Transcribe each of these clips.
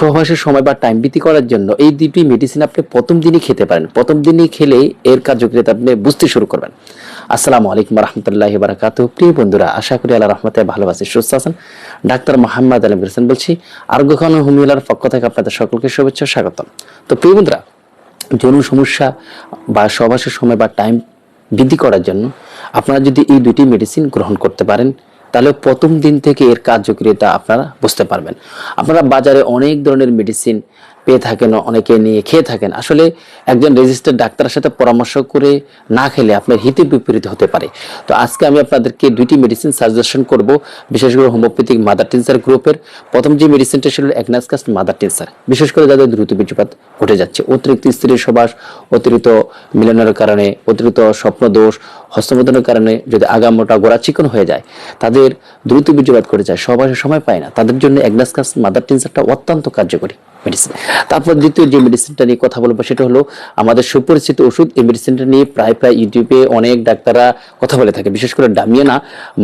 সহবাসের সময় বা টাইম বৃদ্ধি করার জন্য এই দুটি মেডিসিন আপনি প্রথম দিনই খেতে পারেন। প্রথম দিনই খেলে এর কার্যকারিতা আপনি বুঝতে শুরু করবেন। আসসালামু আলাইকুম রহমতুল্লাহি বারাকাতুহু। প্রিয় বন্ধুরা, আশা করি আল্লাহর রহমতে ভালো আছেন, সুস্থ আছেন। ডাক্তার মোহাম্মদ আলম হোসেন বলছি, আরোগ্যখান হোমিওলার পক্ষ থেকে আপনাদের সকলকে শুভেচ্ছা, স্বাগতম। তো প্রিয় বন্ধুরা, যৌন সমস্যা বা সহবাসের সময় বা টাইম বৃদ্ধি করার জন্য আপনারা যদি এই দুটি মেডিসিন গ্রহণ করতে পারেন, তাহলে প্রথম দিন থেকে এর কার্যকারিতা আপনারা বুঝতে পারবেন। আপনারা বাজারে অনেক ধরনের মেডিসিন পেয়ে থাকেন, অনেকে নিয়ে খেয়ে থাকেন। আসলে একজন রেজিস্টার্ড ডাক্তারের সাথে পরামর্শ করে না খেলে আপনার হিতে বিপরীত হতে পারে। তো আজকে আমি আপনাদেরকে দুইটি মেডিসিন সাজেশন করব, বিশেষ করে হোমিওপ্যাথিক মাদার টিনসার গ্রুপের। প্রথম যে মেডিসিনটা ছিল অ্যাগনাসকাস মাদার টিনসার, বিশেষ করে যাদের দ্রুত বীর্যপাত ঘটে যাচ্ছে, অতিরিক্ত স্ত্রীর সহবাস, অতিরিক্ত মিলনের কারণে, অতিরিক্ত স্বপ্নদোষ, হস্তমোদনের কারণে যদি আগামোটা গোড়া চিকন হয়ে যায়, তাদের দ্রুত বীর্যপাত ঘটে যায়, সহবাসের সময় পায় না, তাদের জন্য অ্যাগনাসকাস মাদার টিনসারটা অত্যন্ত কার্যকরী মেডিসিন। তারপর দ্বিতীয় যে মেডিসিনটা নিয়ে কথা বলবো সেটা হলো আমাদের সুপরিচিত ওষুধ। এই মেডিসিনটা নিয়ে প্রায় ইউটিউবে অনেক ডাক্তাররা কথা বলে থাকে, বিশেষ করে ডামিয়ানা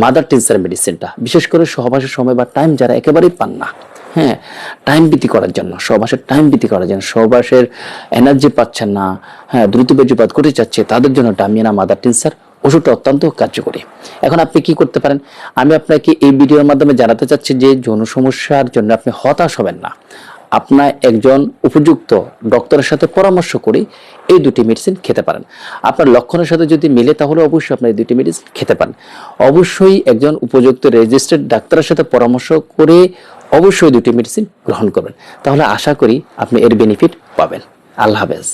মাদার টিনসার মেডিসিনটা, বিশেষ করে সহবাসের সময় বা টাইম যারা একেবারেই পান না, হ্যাঁ, টাইম বৃদ্ধি করার জন্য, সহবাসের টাইম বৃদ্ধি করার জন্য, সহবাসের এনার্জি পাচ্ছেন না, হ্যাঁ, দ্রুত বীর্যপাত ঘটে যাচ্ছে, তাদের জন্য ডামিয়ানা মাদার টিনসার ওষুধটা অত্যন্ত কার্যকরী। এখন আপনি কি করতে পারেন, আমি আপনাকে এই ভিডিওর মাধ্যমে জানাতে চাচ্ছি যে যৌন সমস্যার জন্য আপনি হতাশ হবেন না। আপনার একজন উপযুক্ত ডক্টরের সাথে পরামর্শ করে এই দুটি মেডিসিন খেতে পারেন। আপনার লক্ষণের সাথে যদি মিলে তাহলে অবশ্যই আপনি এই দুটি মেডিসিন খেতে পারেন। অবশ্যই একজন উপযুক্ত রেজিস্টার্ড ডাক্তারের সাথে পরামর্শ করে অবশ্যই দুটি মেডিসিন গ্রহণ করবেন, তাহলে আশা করি আপনি এর বেনিফিট পাবেন। আল্লাহ হাফেজ।